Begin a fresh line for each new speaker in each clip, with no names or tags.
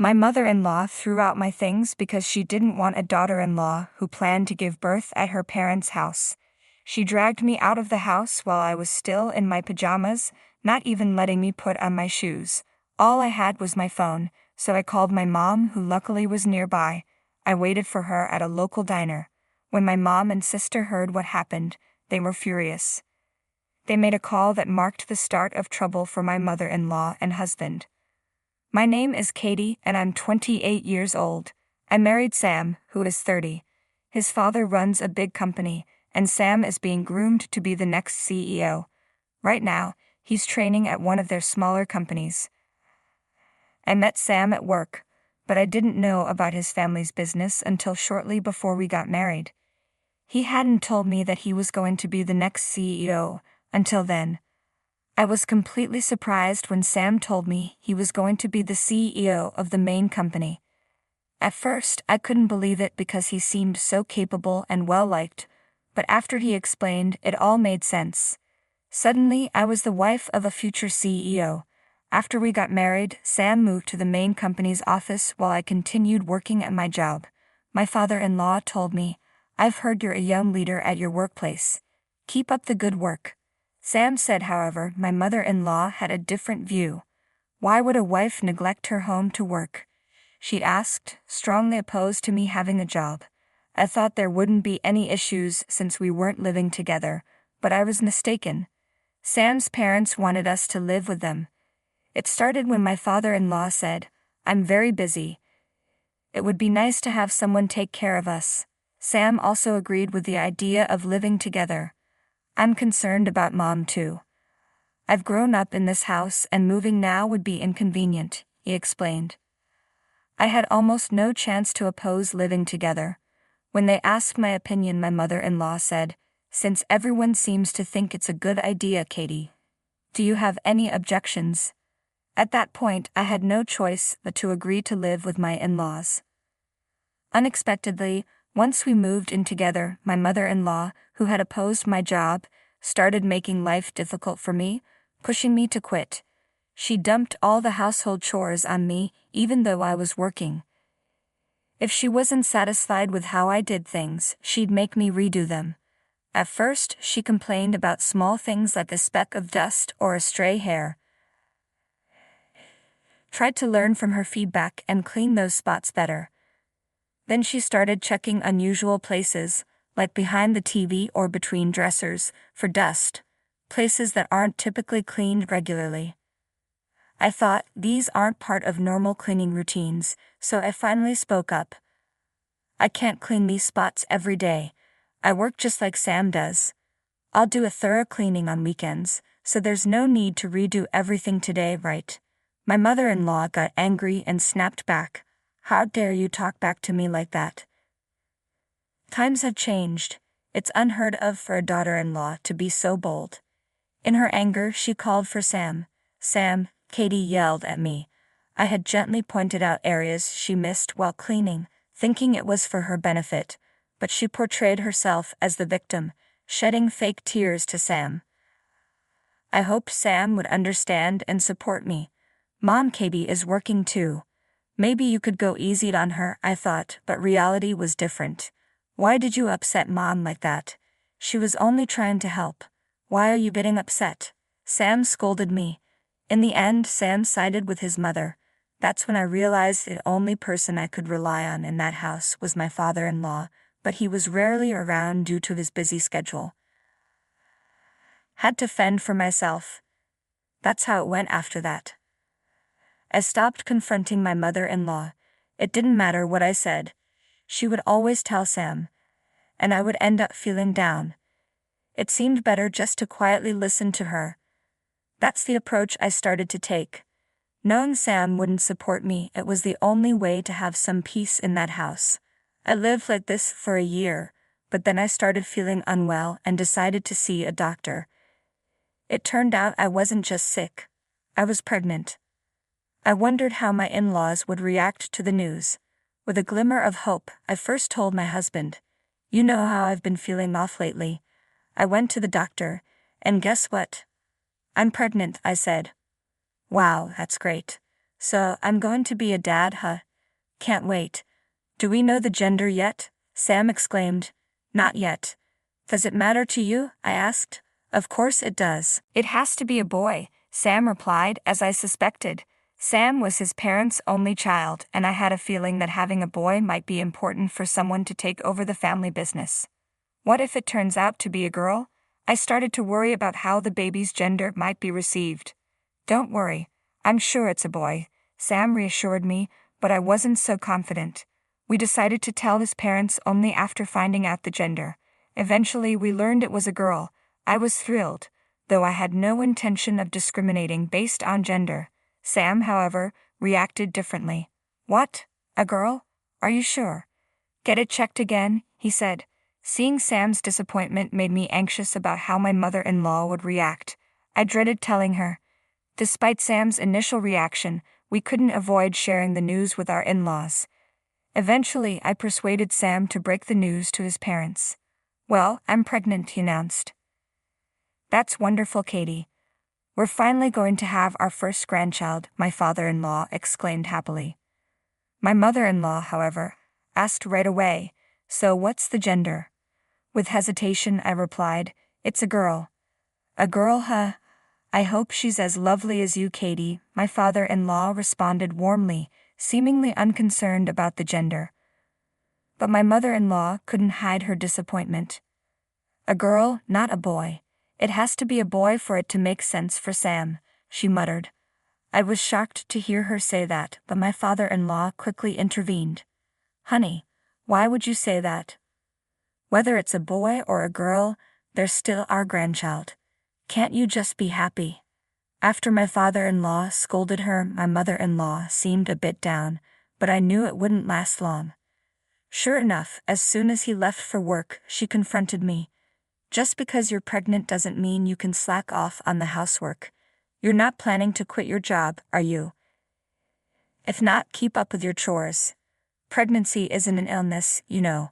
My mother-in-law threw out my things because she didn't want a daughter-in-law who planned to give birth at her parents' house. She dragged me out of the house while I was still in my pajamas, not even letting me put on my shoes. All I had was my phone, so I called my mom, who luckily was nearby. I waited for her at a local diner. When my mom and sister heard what happened, they were furious. They made a call that marked the start of trouble for my mother-in-law and husband. My name is Katie and I'm 28 years old. I married Sam, who is 30. His father runs a big company, and Sam is being groomed to be the next CEO. Right now, he's training at one of their smaller companies. I met Sam at work, but I didn't know about his family's business until shortly before we got married. He hadn't told me that he was going to be the next CEO until then. I was completely surprised when Sam told me he was going to be the CEO of the main company. At first, I couldn't believe it because he seemed so capable and well-liked, but after he explained, it all made sense. Suddenly, I was the wife of a future CEO. After we got married, Sam moved to the main company's office while I continued working at my job. My father-in-law told me, "I've heard you're a young leader at your workplace. Keep up the good work." Sam said, however, my mother-in-law had a different view. Why would a wife neglect her home to work? She asked, strongly opposed to me having a job. I thought there wouldn't be any issues since we weren't living together, but I was mistaken. Sam's parents wanted us to live with them. It started when my father-in-law said, "I'm very busy. It would be nice to have someone take care of us." Sam also agreed with the idea of living together. "I'm concerned about Mom too. I've grown up in this house and moving now would be inconvenient," he explained. I had almost no chance to oppose living together. When they asked my opinion, my mother-in-law said, "Since everyone seems to think it's a good idea, Katie, do you have any objections?" At that point, I had no choice but to agree to live with my in-laws. Unexpectedly, once we moved in together, my mother-in-law, who had opposed my job, started making life difficult for me, pushing me to quit. She dumped all the household chores on me, even though I was working. If she wasn't satisfied with how I did things, she'd make me redo them. At first, she complained about small things like a speck of dust or a stray hair. Tried to learn from her feedback and clean those spots better. Then she started checking unusual places, like behind the TV or between dressers, for dust, places that aren't typically cleaned regularly. I thought, these aren't part of normal cleaning routines, so I finally spoke up. "I can't clean these spots every day. I work just like Sam does. I'll do a thorough cleaning on weekends, so there's no need to redo everything today, right?" My mother-in-law got angry and snapped back. "How dare you talk back to me like that? Times have changed. It's unheard of for a daughter-in-law to be so bold." In her anger, she called for Sam. "Sam," Katie yelled at me. I had gently pointed out areas she missed while cleaning, thinking it was for her benefit, but she portrayed herself as the victim, shedding fake tears to Sam. I hoped Sam would understand and support me. "Mom, Katie is working too. Maybe you could go easy on her," I thought, but reality was different. "Why did you upset Mom like that? She was only trying to help. Why are you getting upset?" Sam scolded me. In the end, Sam sided with his mother. That's when I realized the only person I could rely on in that house was my father-in-law, but he was rarely around due to his busy schedule. Had to fend for myself. That's how it went after that. I stopped confronting my mother-in-law. It didn't matter what I said. She would always tell Sam, and I would end up feeling down. It seemed better just to quietly listen to her. That's the approach I started to take. Knowing Sam wouldn't support me, it was the only way to have some peace in that house. I lived like this for a year, but then I started feeling unwell and decided to see a doctor. It turned out I wasn't just sick. I was pregnant. I wondered how my in-laws would react to the news. With a glimmer of hope, I first told my husband, "You know how I've been feeling off lately." I went to the doctor, and guess what? "I'm pregnant," I said. "Wow, that's great. So, I'm going to be a dad, huh? Can't wait. Do we know the gender yet? Sam exclaimed. Not yet. Does it matter to you? I asked. Of course it does. It has to be a boy, Sam replied, as I suspected. Sam was his parents' only child, and I had a feeling that having a boy might be important for someone to take over the family business. What if it turns out to be a girl? I started to worry about how the baby's gender might be received. Don't worry, I'm sure it's a boy, Sam reassured me, but I wasn't so confident. We decided to tell his parents only after finding out the gender. Eventually we learned it was a girl. I was thrilled, though I had no intention of discriminating based on gender. Sam, however, reacted differently. What? A girl? Are you sure? Get it checked again, he said. Seeing Sam's disappointment made me anxious about how my mother-in-law would react. I dreaded telling her. Despite Sam's initial reaction, we couldn't avoid sharing the news with our in-laws. Eventually, I persuaded Sam to break the news to his parents. Well, I'm pregnant, he announced. That's wonderful, Katie. We're finally going to have our first grandchild, my father-in-law exclaimed happily. My mother-in-law, however, asked right away, so what's the gender? With hesitation, I replied, it's a girl. A girl, huh? I hope she's as lovely as you, Katie, my father-in-law responded warmly, seemingly unconcerned about the gender. But my mother-in-law couldn't hide her disappointment. A girl, not a boy. It has to be a boy for it to make sense for Sam, she muttered. I was shocked to hear her say that, but my father-in-law quickly intervened. Honey, why would you say that? Whether it's a boy or a girl, they're still our grandchild. Can't you just be happy? After my father-in-law scolded her, my mother-in-law seemed a bit down, but I knew it wouldn't last long. Sure enough, as soon as he left for work, she confronted me. Just because you're pregnant doesn't mean you can slack off on the housework. You're not planning to quit your job, are you? If not, keep up with your chores. Pregnancy isn't an illness, you know.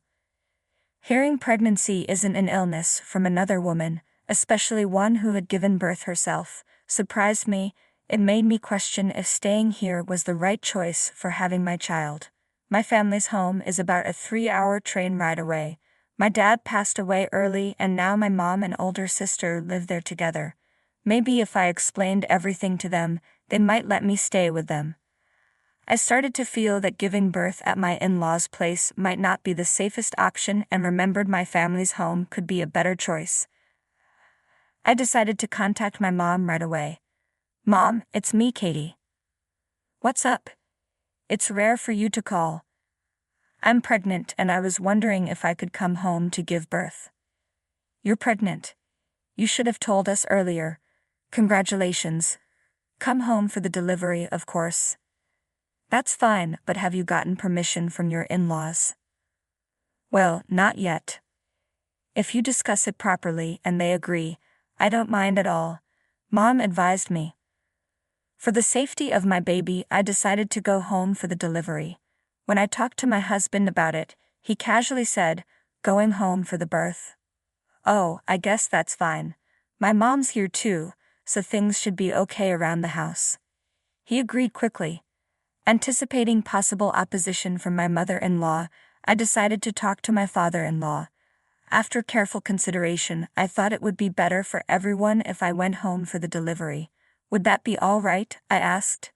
Hearing pregnancy isn't an illness from another woman, especially one who had given birth herself, surprised me. It made me question if staying here was the right choice for having my child. My family's home is about a 3-hour train ride away. My dad passed away early and now my mom and older sister live there together. Maybe if I explained everything to them, they might let me stay with them. I started to feel that giving birth at my in-laws' place might not be the safest option and remembered my family's home could be a better choice. I decided to contact my mom right away. Mom, it's me, Katie. What's up? It's rare for you to call. I'm pregnant and I was wondering if I could come home to give birth. You're pregnant. You should have told us earlier. Congratulations. Come home for the delivery, of course. That's fine, but have you gotten permission from your in-laws? Well, not yet. If you discuss it properly and they agree, I don't mind at all. Mom advised me. For the safety of my baby, I decided to go home for the delivery. When I talked to my husband about it, he casually said, going home for the birth. Oh, I guess that's fine. My mom's here too, so things should be okay around the house. He agreed quickly. Anticipating possible opposition from my mother-in-law, I decided to talk to my father-in-law. After careful consideration, I thought it would be better for everyone if I went home for the delivery. Would that be all right? I asked.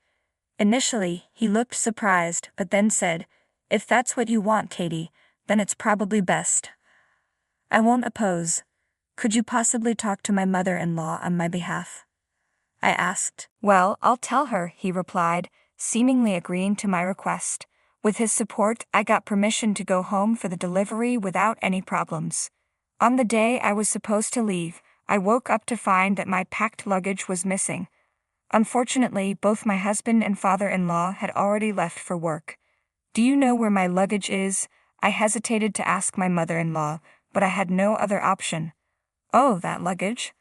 Initially, he looked surprised, but then said, if that's what you want, Katie, then it's probably best. I won't oppose. Could you possibly talk to my mother-in-law on my behalf? I asked. Well, I'll tell her, he replied, seemingly agreeing to my request. With his support, I got permission to go home for the delivery without any problems. On the day I was supposed to leave, I woke up to find that my packed luggage was missing. Unfortunately, both my husband and father-in-law had already left for work. Do you know where my luggage is? I hesitated to ask my mother-in-law, but I had no other option. Oh, that luggage?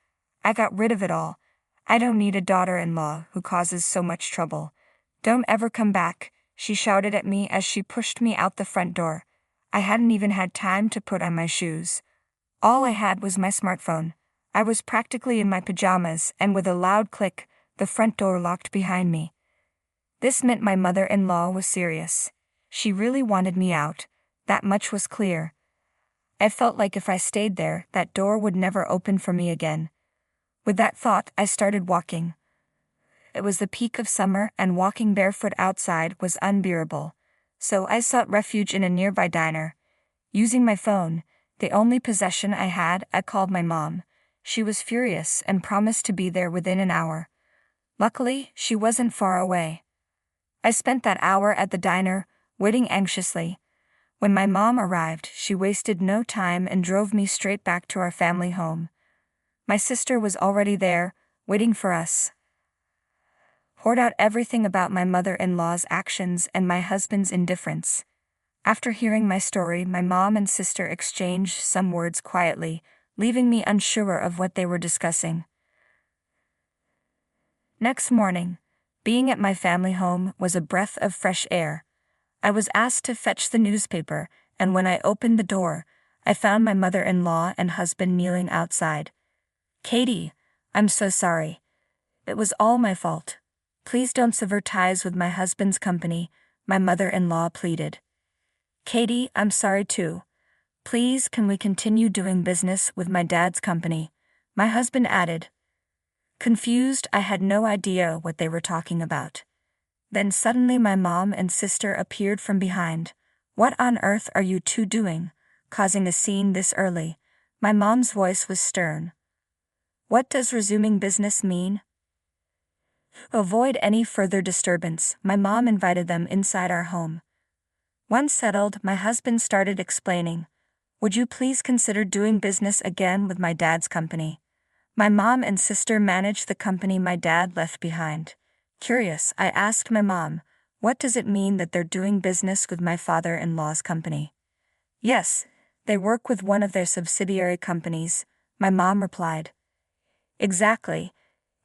I got rid of it all. I don't need a daughter-in-law who causes so much trouble. Don't ever come back, she shouted at me as she pushed me out the front door. I hadn't even had time to put on my shoes. All I had was my smartphone. I was practically in my pajamas, and with a loud click, the front door locked behind me. This meant my mother-in-law was serious. She really wanted me out, that much was clear. I felt like if I stayed there, that door would never open for me again. With that thought, I started walking. It was the peak of summer, and walking barefoot outside was unbearable, so I sought refuge in a nearby diner. Using my phone, the only possession I had, I called my mom. She was furious and promised to be there within an hour. Luckily, she wasn't far away. I spent that hour at the diner, waiting anxiously. When my mom arrived, she wasted no time and drove me straight back to our family home. My sister was already there, waiting for us. Poured out everything about my mother-in-law's actions and my husband's indifference. After hearing my story, my mom and sister exchanged some words quietly, leaving me unsure of what they were discussing. Next morning, being at my family home was a breath of fresh air. I was asked to fetch the newspaper, and when I opened the door, I found my mother-in-law and husband kneeling outside. "Katie, I'm so sorry. It was all my fault. Please don't sever ties with my husband's company," my mother-in-law pleaded. "Katie, I'm sorry too. Please, can we continue doing business with my dad's company?" my husband added. Confused, I had no idea what they were talking about. Then suddenly my mom and sister appeared from behind. "What on earth are you two doing, causing a scene this early?" My mom's voice was stern. "What does resuming business mean?" To avoid any further disturbance, my mom invited them inside our home. Once settled, my husband started explaining. "Would you please consider doing business again with my dad's company? My mom and sister manage the company my dad left behind." Curious, I asked my mom, "What does it mean that they're doing business with my father-in-law's company?" "Yes, they work with one of their subsidiary companies," my mom replied. "Exactly.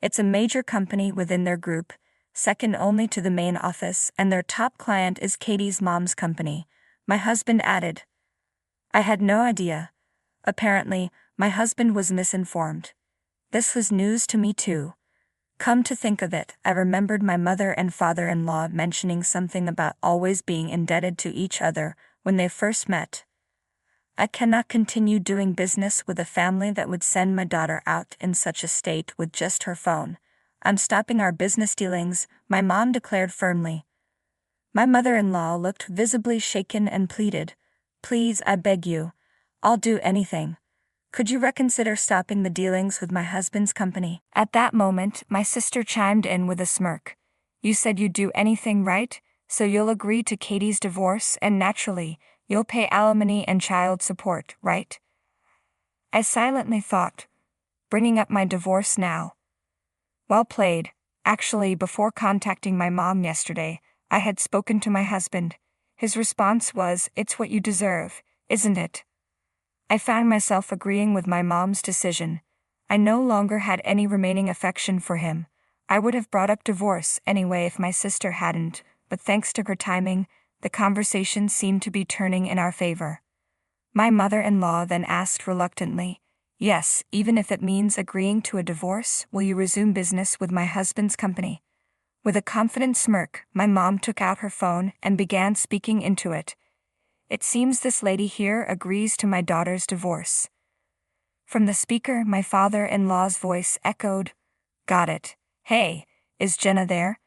It's a major company within their group, second only to the main office, and their top client is Katie's mom's company," my husband added. I had no idea. Apparently, my husband was misinformed. This was news to me too. Come to think of it, I remembered my mother and father-in-law mentioning something about always being indebted to each other when they first met. I cannot continue doing business with a family that would send my daughter out in such a state with just her phone. "I'm stopping our business dealings," my mom declared firmly. My mother-in-law looked visibly shaken and pleaded, "Please, I beg you. I'll do anything. Could you reconsider stopping the dealings with my husband's company?" At that moment, my sister chimed in with a smirk. "You said you'd do anything, right? So you'll agree to Katie's divorce and naturally, you'll pay alimony and child support, right?" I silently thought, bringing up my divorce now. Well played. Actually, before contacting my mom yesterday, I had spoken to my husband. His response was, "It's what you deserve, isn't it?" I found myself agreeing with my mom's decision. I no longer had any remaining affection for him. I would have brought up divorce anyway if my sister hadn't, but thanks to her timing, the conversation seemed to be turning in our favor. My mother-in-law then asked reluctantly, "Yes, even if it means agreeing to a divorce, will you resume business with my husband's company?" With a confident smirk, my mom took out her phone and began speaking into it. "It seems this lady here agrees to my daughter's divorce." From the speaker, my father-in-law's voice echoed, "Got it. Hey, is Jenna there?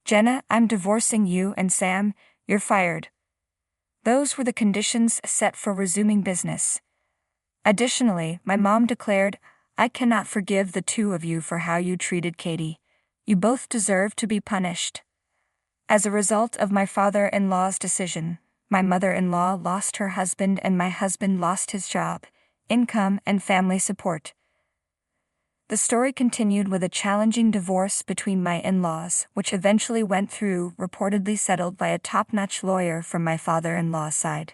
Jenna, I'm divorcing you and Sam, you're fired." Those were the conditions set for resuming business. Additionally, my mom declared, "I cannot forgive the two of you for how you treated Katie. You both deserve to be punished." As a result of my father-in-law's decision, my mother-in-law lost her husband and my husband lost his job, income, and family support. The story continued with a challenging divorce between my in-laws, which eventually went through, reportedly settled by a top-notch lawyer from my father-in-law's side.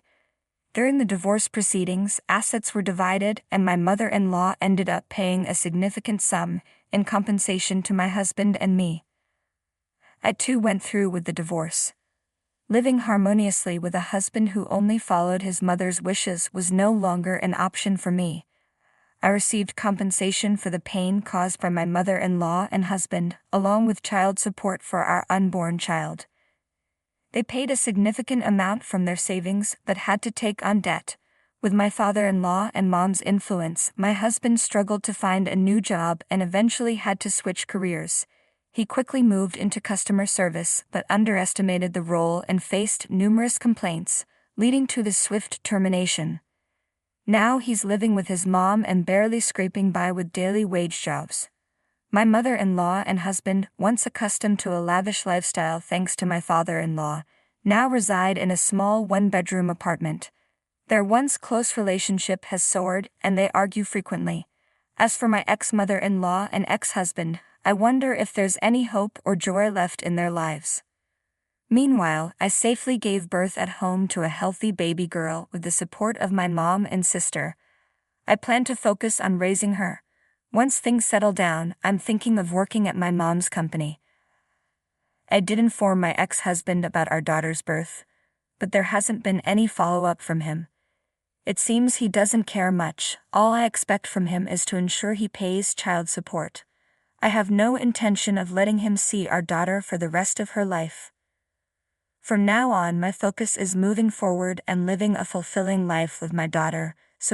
During the divorce proceedings, assets were divided and my mother-in-law ended up paying a significant sum in compensation to my husband and me. I too went through with the divorce. Living harmoniously with a husband who only followed his mother's wishes was no longer an option for me. I received compensation for the pain caused by my mother-in-law and husband, along with child support for our unborn child. They paid a significant amount from their savings but had to take on debt. With my father-in-law and mom's influence, my husband struggled to find a new job and eventually had to switch careers. He quickly moved into customer service but underestimated the role and faced numerous complaints, leading to the swift termination. Now he's living with his mom and barely scraping by with daily wage jobs. My mother-in-law and husband, once accustomed to a lavish lifestyle thanks to my father-in-law, now reside in a small one-bedroom apartment. Their once close relationship has soured and they argue frequently. As for my ex-mother-in-law and ex-husband, I wonder if there's any hope or joy left in their lives. Meanwhile, I safely gave birth at home to a healthy baby girl with the support of my mom and sister. I plan to focus on raising her. Once things settle down, I'm thinking of working at my mom's company. I did inform my ex-husband about our daughter's birth, but there hasn't been any follow-up from him. It seems he doesn't care much. All I expect from him is to ensure he pays child support. I have no intention of letting him see our daughter for the rest of her life. From now on, my focus is moving forward and living a fulfilling life with my daughter,